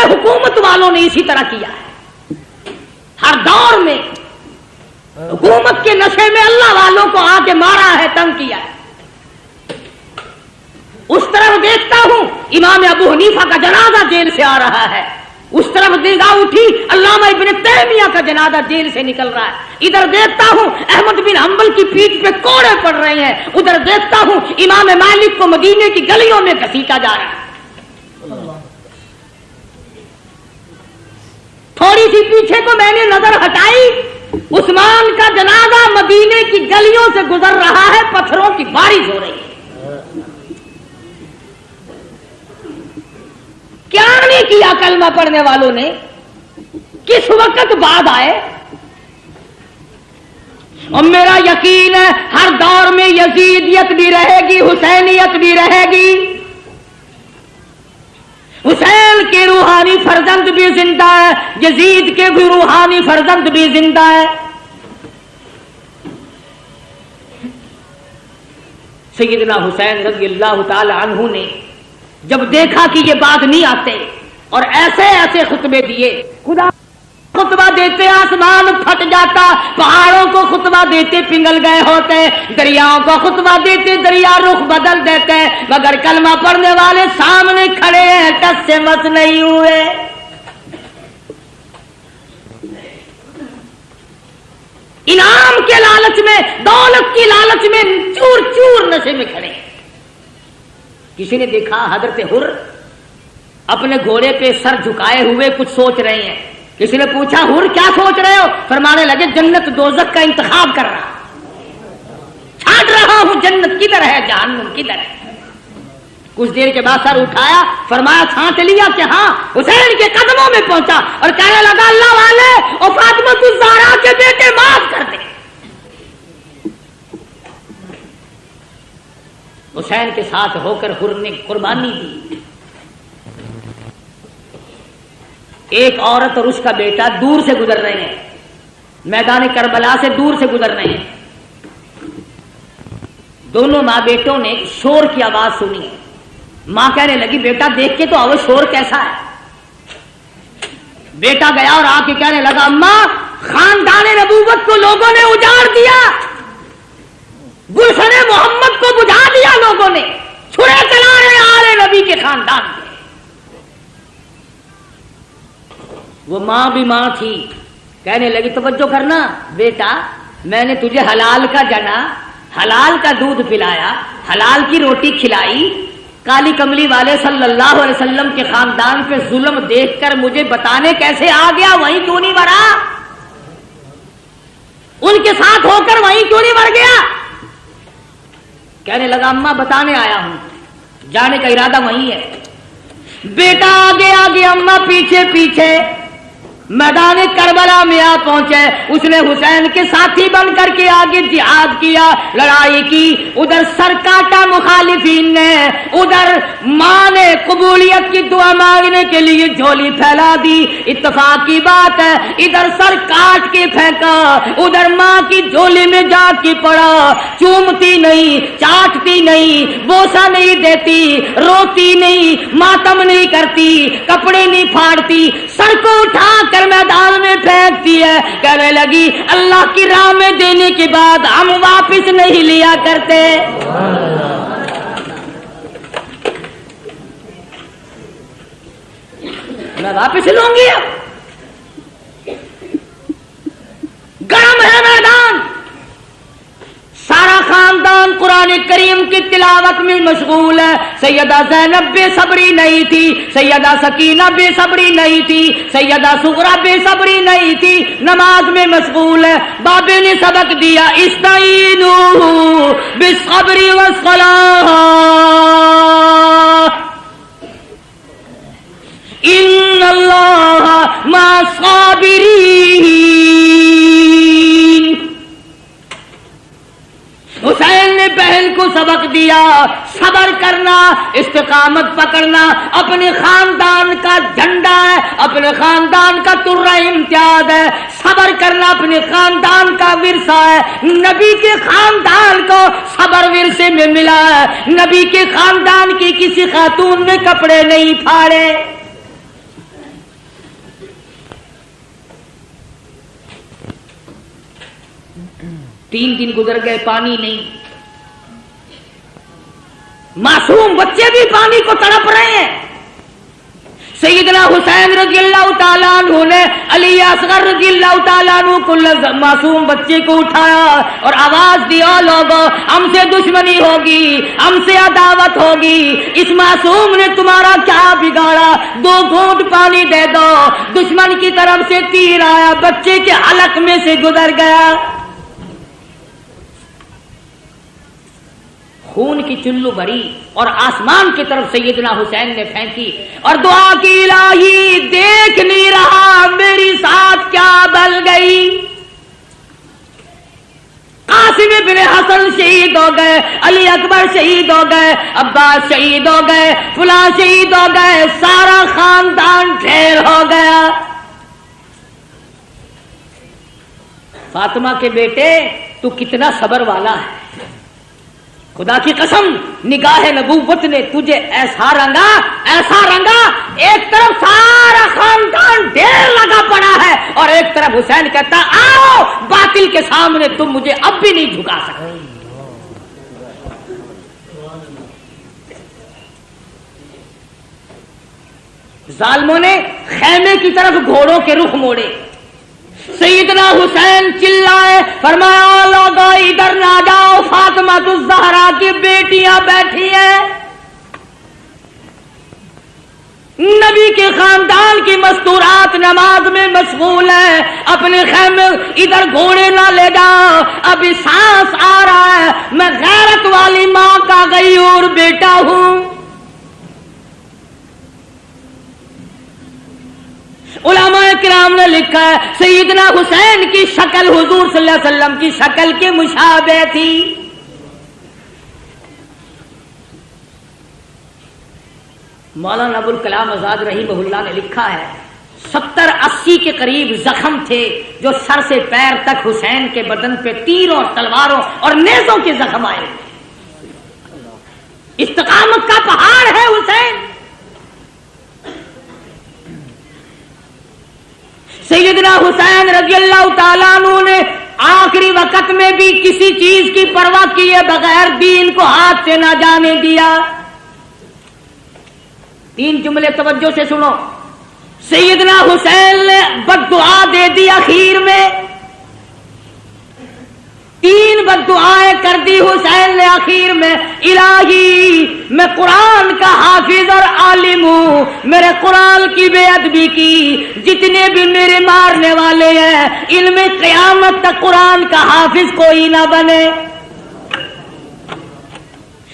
حکومت والوں نے اسی طرح کیا ہے. ہر دور میں حکومت کے نشے میں اللہ والوں کو آ کے مارا ہے, تنگ کیا ہے. اس طرف دیکھتا ہوں امام ابو حنیفہ کا جنازہ جیل سے آ رہا ہے, اس طرف نگاہ اٹھی علامہ ابن تیمیہ کا جنازہ جیل سے نکل رہا ہے. ادھر دیکھتا ہوں احمد بن حنبل کی پیٹھ پہ کوڑے پڑ رہے ہیں, ادھر دیکھتا ہوں امام مالک کو مدینے کی گلیوں میں گھسیٹا جا رہا ہے. تھوڑی سی پیچھے کو میں نے نظر ہٹائی, عثمان کا جنازہ مدینے کی گلیوں سے گزر رہا ہے, پتھروں کی بارش ہو رہی ہے. کیا نہیں کیا کلمہ پڑھنے والوں نے, کس وقت بعد آئے. اور میرا یقین ہے ہر دور میں یزیدیت بھی رہے گی, حسینیت بھی رہے گی. حسین کے روحانی فرزند بھی زندہ ہے, یزید کے بھی روحانی فرزند بھی زندہ ہے. سیدنا حسین رضی اللہ تعالی عنہ نے جب دیکھا کہ یہ بات نہیں آتے اور ایسے ایسے خطبے دیے, خدا خطبہ دیتے آسمان پھٹ جاتا, پہاڑوں کو خطبہ دیتے پنگل گئے ہوتے, دریاؤں کو خطبہ دیتے دریا رخ بدل دیتے, مگر کلمہ پڑھنے والے سامنے کھڑے ہیں, ٹس سے مس نہیں ہوئے. انعام کے لالچ میں, دولت کی لالچ میں چور چور نشے میں کھڑے. کسی نے دیکھا حضرت حر اپنے گھوڑے پہ سر جھکائے ہوئے کچھ سوچ رہے ہیں. کسی نے پوچھا حر کیا سوچ رہے ہو؟ فرمانے لگے جنت دوزخ کا انتخاب کر رہا, چھانٹ رہا ہوں جنت کدھر ہے جہنم کدھر ہے. کچھ دیر کے بعد سر اٹھایا, فرمایا چھانٹ لیا کہ ہاں. حسین کے قدموں میں پہنچا اور کہنے لگا اللہ والے اور فاطمہ الزہرا کے بیٹے معاف کر دے. حسین کے ساتھ ہو کر حر نے قربانی دی. ایک عورت اور اس کا بیٹا دور سے گزر رہے ہیں, میدان کربلا سے دور سے گزر رہے ہیں. دونوں ماں بیٹوں نے شور کی آواز سنی. ماں کہنے لگی بیٹا دیکھ کے تو آؤ شور کیسا ہے. بیٹا گیا اور آ کے کہنے لگا اماں خاندان نبوت کو لوگوں نے اجاڑ دیا, گلشن محمد کو بجھا دیا لوگوں نے, چھڑے چلا رہے آل نبی کے خاندان کے. وہ ماں بھی ماں تھی, کہنے لگی توجہ کرنا بیٹا, میں نے تجھے حلال کا جنا, حلال کا دودھ پلایا, حلال کی روٹی کھلائی, کالی کملی والے صلی اللہ علیہ وسلم کے خاندان پہ ظلم دیکھ کر مجھے بتانے کیسے آ گیا وہیں کیوں نہیں مرا, ان کے ساتھ ہو کر وہیں کیوں نہیں مر گیا. کہنے لگا اماں بتانے آیا ہوں, جانے کا ارادہ وہیں ہے. بیٹا آگے آگے, اماں پیچھے پیچھے. میدان کربلا میں آ پہنچے. اس نے حسین کے ساتھی بن کر کے آگے جہاد کیا, لڑائی کی. ادھر سر کاٹا مخالفین نے, ادھر ماں نے قبولیت کی دعا مانگنے کے لیے جھولی پھیلا دی. اتفاق کی بات ہے ادھر سر کاٹ کے پھینکا, ادھر ماں کی جھولی میں جا کے پڑا. چومتی نہیں, چاٹتی نہیں, بوسا نہیں دیتی, روتی نہیں, ماتم نہیں کرتی, کپڑے نہیں پھاڑتی, سر کو اٹھا کر میدان میں پھینکتی ہے. کہنے لگی اللہ کی راہ میں دینے کے بعد ہم واپس نہیں لیا کرتے. میں واپس لوں گی. گرم ہے میدان, سارا خاندان قرآن کریم کی تلاوت میں مشغول ہے. سیدہ زینب بے صبری نہیں تھی, سیدہ سکینہ بے صبری نہیں تھی, سیدہ سغرا بے صبری نہیں تھی, نماز میں مشغول ہے. بابے نے سبق دیا استعینوا بالصبر والصلاۃ ان اللہ مع الصابرین. حسین نے بہن کو سبق دیا صبر کرنا, استقامت پکڑنا. اپنے خاندان کا جھنڈا ہے, اپنے خاندان کا ترہ امتیاز ہے. صبر کرنا اپنے خاندان کا ورثہ ہے. نبی کے خاندان کو صبر ورثے میں ملا ہے. نبی کے خاندان کی کسی خاتون نے کپڑے نہیں پھاڑے. 3 دن گزر گئے، پانی نہیں، معصوم بچے بھی پانی کو تڑپ رہے ہیں۔ سیدنا حسین رضی اللہ تعالیٰ عنہ نے علی اصغر رضی اللہ تعالیٰ عنہ کو معصوم بچے کو اٹھایا اور آواز دیا، لوگوں ہم سے دشمنی ہوگی، ہم سے عداوت ہوگی، اس معصوم نے تمہارا کیا بگاڑا، 2 گھونٹ پانی دے دو۔ دشمن کی طرف سے تیر آیا، بچے کے حلق میں سے گزر گیا، خون کی چلو بھری اور آسمان کی طرف سیدنا حسین نے پھینکی اور دعا کی، الہی دیکھ نہیں رہا میری ساتھ کیا بل گئی۔ قاسم بن حسن شہید ہو گئے، علی اکبر شہید ہو گئے، عباس شہید ہو گئے، فلاں شہید ہو گئے، سارا خاندان ڈھیر ہو گیا۔ فاطمہ کے بیٹے تو کتنا صبر والا ہے، خدا کی قسم نگاہ نبوت نے تجھے ایسا رنگا، ایک طرف سارا خاندان ڈھیر لگا پڑا ہے اور ایک طرف حسین کہتا آؤ باطل کے سامنے تم مجھے اب بھی نہیں جھکا سکتے۔ ظالموں نے خیمے کی طرف گھوڑوں کے رخ موڑے، سیدنا حسین چلائے، فرمایا لوگوں ادھر نہ جاؤ، فاطمہ الزہرا کی بیٹیاں بیٹھی ہیں، نبی کے خاندان کی مستورات نماز میں مشغول ہے، اپنے خیمے ادھر گھوڑے نہ لے جاؤ، ابھی سانس آ رہا ہے، میں غیرت والی ماں کا غیور بیٹا ہوں۔ علماء کرام نے لکھا ہے سیدنا حسین کی شکل حضور صلی اللہ علیہ وسلم کی شکل کے مشابہ تھی۔ مولانا ابوالکلام آزاد رحمہ اللہ نے لکھا ہے 70-80 کے قریب زخم تھے جو سر سے پیر تک حسین کے بدن پہ تیروں، تلواروں اور نیزوں کے زخم آئے۔ استقامت کا پہاڑ ہے حسین۔ سیدنا حسین رضی اللہ تعالیٰ عنہ نے آخری وقت میں بھی کسی چیز کی پرواہ کیے بغیر دین کو ہاتھ سے نہ جانے دیا۔ 3 جملے توجہ سے سنو۔ سیدنا حسین نے بد دعا دے دی، اخیر میں 3 بد دعائیں کر دی حسین نے اخیر میں، الہی میں قرآن کا حافظ اور عالم ہوں، میرے قرآن کی بے ادبی کی، جتنے بھی میرے مارنے والے ہیں ان میں قیامت تک قرآن کا حافظ کوئی نہ بنے۔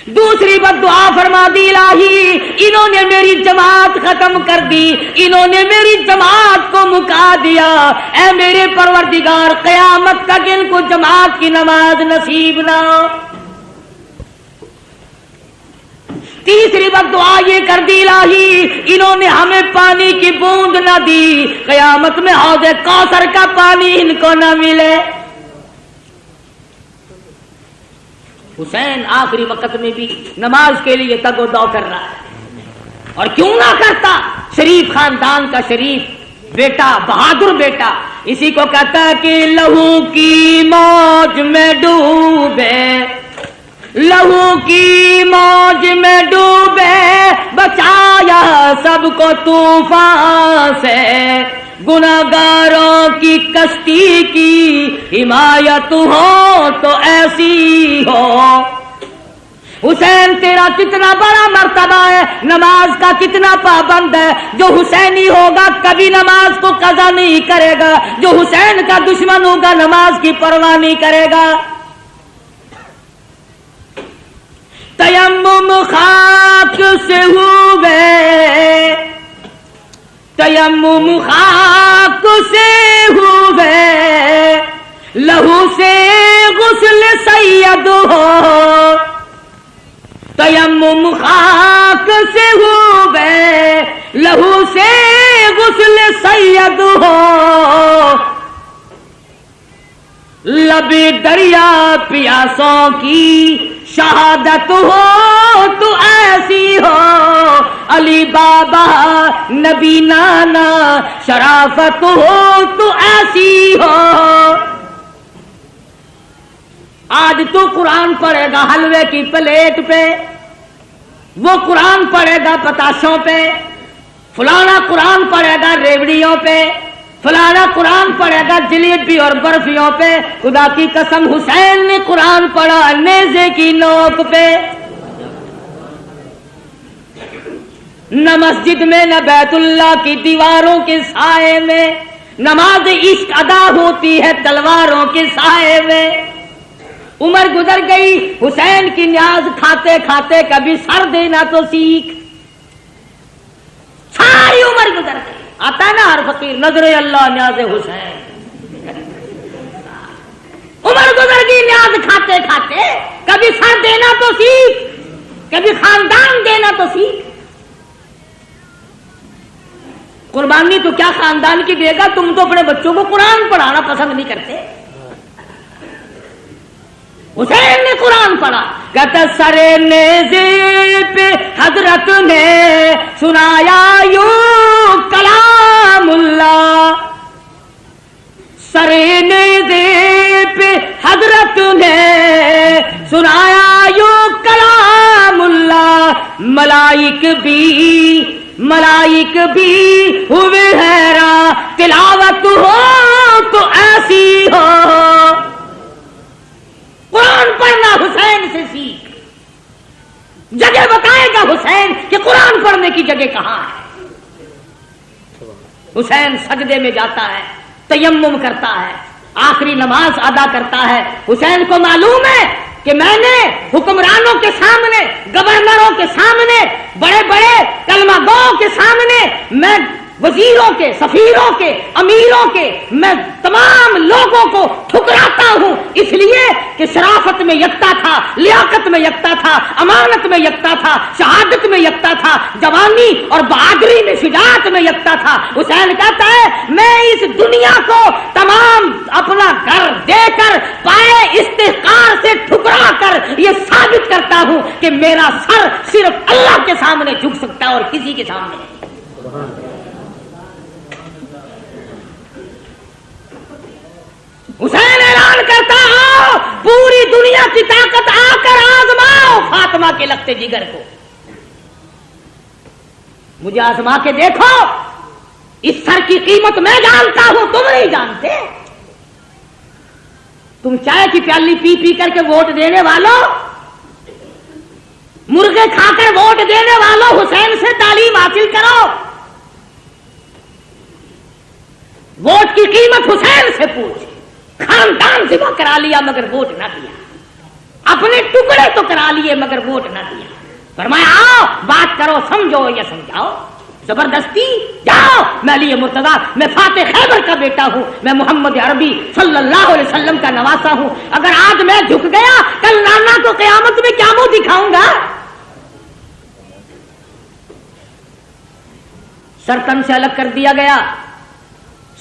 دوسری بد دعا فرما دی، الہی انہوں نے میری جماعت ختم کر دی، انہوں نے میری جماعت کو مکا دیا، اے میرے پروردگار قیامت تک ان کو جماعت کی نماز نصیب نہ ہو۔ تیسری بد دعا یہ کر دی، الہی انہوں نے ہمیں پانی کی بوند نہ دی، قیامت میں حوض کوثر کا پانی ان کو نہ ملے۔ حسین آخری وقت میں بھی نماز کے لیے تگ و دو کر رہا ہے، اور کیوں نہ کرتا، شریف خاندان کا شریف بیٹا، بہادر بیٹا، اسی کو کہتا ہے کہ لہو کی موج میں ڈوبے، لہو کی موج میں ڈوبے، بچایا سب کو طوفان سے، گناہگاروں کی کشتی کی حمایت ہو تو ایسی ہو۔ حسین تیرا کتنا بڑا مرتبہ ہے، نماز کا کتنا پابند ہے، جو حسینی ہوگا کبھی نماز کو قضا نہیں کرے گا، جو حسین کا دشمن ہوگا نماز کی پرواہ نہیں کرے گا۔ تیمم خاک سے ہوئے، تیمم خاک سے ہوئے، لہو سے غسل سید ہو، تیمم خاک سے ہوئے، لہو سے غسل سید ہو، لب دریا پیاسوں کی شہادت ہو تو ایسی ہو، علی بابا نبی نانا شرافت ہو تو ایسی ہو۔ آج تو قرآن پڑھے گا حلوے کی پلیٹ پہ، وہ قرآن پڑھے گا پتاشوں پہ، فلانا قرآن پڑھے گا ریوڑیوں پہ، فلانا قرآن پڑھے گا جلیبی اور برفیوں پہ۔ خدا کی قسم حسین نے قرآن پڑھا نیزے کی نوک پہ، نہ مسجد میں نہ بیت اللہ کی دیواروں کے سائے میں، نماز عشق ادا ہوتی ہے تلواروں کے سائے میں۔ عمر گزر گئی حسین کی نیاز کھاتے کھاتے، کبھی سر دینا تو سیکھ۔ ساری عمر گزر گئی، آتا ہے نا ہر فقیر نظر اللہ نیاز حسین۔ عمر گزر گئی نیاز کھاتے کھاتے، کبھی سر دینا تو سیکھ، کبھی خاندان دینا تو سیکھ۔ قربانی تو کیا خاندان کی دے گا، تم تو اپنے بچوں کو قرآن پڑھانا پسند نہیں کرتے۔ حسین نے قرآن پڑھا، کہتا سر نیزے پہ حضرت نے سنایا یوں کلام اللہ، سر نیزے پہ حضرت نے سنایا یوں کلام اللہ، ملائک بھی ہوئے حیران، تلاوت ہو تو ایسی ہو۔ قرآن پڑھنا حسین سے سیکھ، جگہ بتائے گا حسین کہ قرآن پڑھنے کی جگہ کہاں ہے۔ حسین سجدے میں جاتا ہے، تیمم کرتا ہے، آخری نماز ادا کرتا ہے۔ حسین کو معلوم ہے کہ میں نے حکمرانوں کے سامنے، گورنروں کے سامنے، بڑے بڑے کلمہ گوؤں کے سامنے، میں وزیروں کے، سفیروں کے، امیروں کے، میں تمام لوگوں کو ٹھکراتا ہوں، اس لیے کہ شرافت میں یکتا تھا، لیاقت میں یکتا تھا، امانت میں یکتا تھا، شہادت میں یکتا تھا، جوانی اور بہادری میں، شجاعت میں یکتا تھا۔ حسین کہتا ہے میں اس دنیا کو تمام اپنا گھر دے کر، پائے استحقار سے ٹھکرا کر یہ ثابت کرتا ہوں کہ میرا سر صرف اللہ کے سامنے جھک سکتا ہے اور کسی کے سامنے نہیں۔ حسین اعلان کرتا ہو پوری دنیا کی طاقت آ کر آزماؤ فاطمہ کے لگتے جگر کو، مجھے آزما کے دیکھو، اس سر کی قیمت میں جانتا ہوں، تم نہیں جانتے۔ تم چائے کی پیالی پی پی کر کے ووٹ دینے والوں، مرغے کھا کر ووٹ دینے والوں، حسین سے تعلیم حاصل کرو، ووٹ کی قیمت حسین سے پوچھ۔ خاندان ذبح کرا لیا مگر ووٹ نہ دیا، اپنے ٹکڑے تو کرا لیے مگر ووٹ نہ دیا۔ فرمایا آؤ بات کرو، سمجھو یا سمجھاؤ، زبردستی جاؤ، میں علی مرتضیٰ، میں فاتح خیبر کا بیٹا ہوں، میں محمد عربی صلی اللہ علیہ وسلم کا نواسا ہوں، اگر آج میں جھک گیا کل نانا کو قیامت میں کیا منہ دکھاؤں گا؟ سر تن سے الگ کر دیا گیا،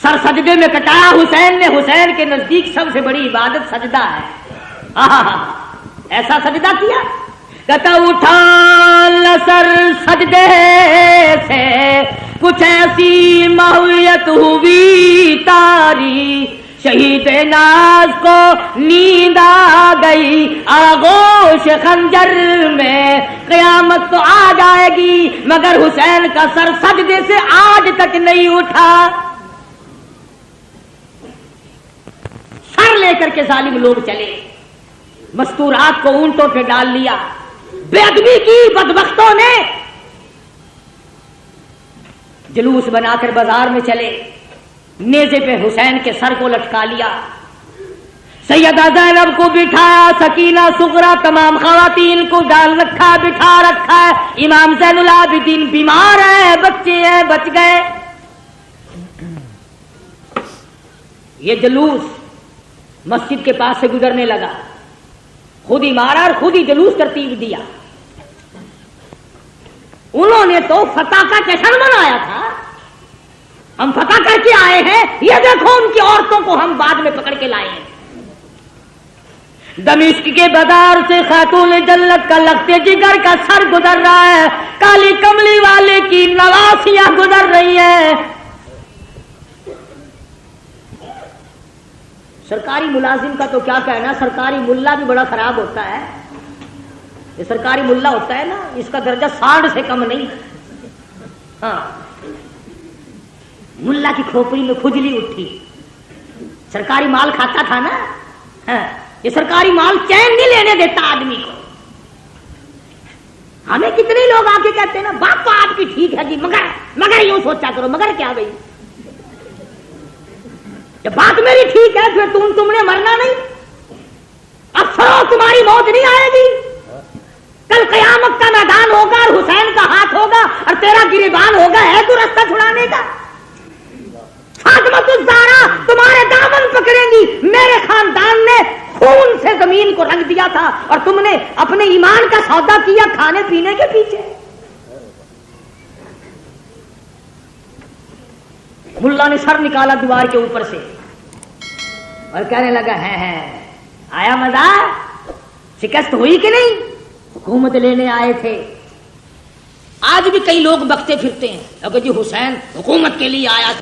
سر سجدے میں کٹایا حسین نے۔ حسین کے نزدیک سب سے بڑی عبادت سجدہ ہے۔ ایسا سجدہ کیا، کہتا اٹھا سر سجدے سے کچھ ایسی ماحولیت ہوئی تاری، شہید ناز کو نیند آ گئی، آغوش خنجر میں قیامت تو آ جائے گی، مگر حسین کا سر سجدے سے آج تک نہیں اٹھا۔ سر لے کر کے ظالم لوگ چلے، مستورات کو اونٹوں پہ ڈال لیا، بے ادبی کی بدبختوں نے، جلوس بنا کر بازار میں چلے، نیزے پہ حسین کے سر کو لٹکا لیا، سیدہ زینب کو بٹھایا، سکینہ صغرا تمام خواتین کو ڈال رکھا، بٹھا رکھا ہے، امام زین العابدین بیمار ہیں، بچے ہیں، بچ گئے۔ یہ جلوس مسجد کے پاس سے گزرنے لگا، خود ہی مارا اور خود ہی جلوس ترتیب دیا۔ انہوں نے تو فتح کا جشن منایا تھا، ہم فتح کر کے آئے ہیں، یہ دیکھو ان کی عورتوں کو ہم بعد میں پکڑ کے لائے ہیں۔ دمشق کے بازار سے خاتون جنت کا لگتے جگر کا سر گزر رہا ہے، کالی کملی والے کی نواسیاں گزر رہی ہیں۔ سرکاری ملازم کا تو کیا کہنا، سرکاری ملا بھی بڑا خراب ہوتا ہے. یہ سرکاری ملا ہوتا ہے نا، اس کا درجہ 60 سے کم نہیں. ہاں، ملا کی کھوپڑی میں کھجلی اٹھی، سرکاری مال کھاتا تھا نا. ہاں، یہ سرکاری مال چین نہیں لینے دیتا آدمی کو. ہمیں کتنے لوگ آ کے کہتے ہیں نا بات تو آپ کی ٹھیک ہے جی، مگر یوں سوچا کرو. مگر کیا بھائی، جب بات میری ٹھیک ہے پھر تم نے مرنا نہیں. اب سرو تمہاری موت نہیں آئے گی. کل قیامت کا میدان ہوگا اور حسین کا ہاتھ ہوگا اور تیرا گریبان ہوگا. ہے تو رستہ چھڑانے کا. فاطمہ الزہرا تمہارے دامن پکڑیں گی. میرے خاندان نے خون سے زمین کو رنگ دیا تھا اور تم نے اپنے ایمان کا سودا کیا کھانے پینے کے پیچھے. ملا نے سر نکالا دیوار کے اوپر سے اور کہنے لگا ہے آیا مزہ، شکست ہوئی کہ نہیں؟ حکومت لینے آئے تھے. آج بھی کئی لوگ بکتے پھرتے ہیں کہ جی حسین حکومت کے لیے آیا تھا.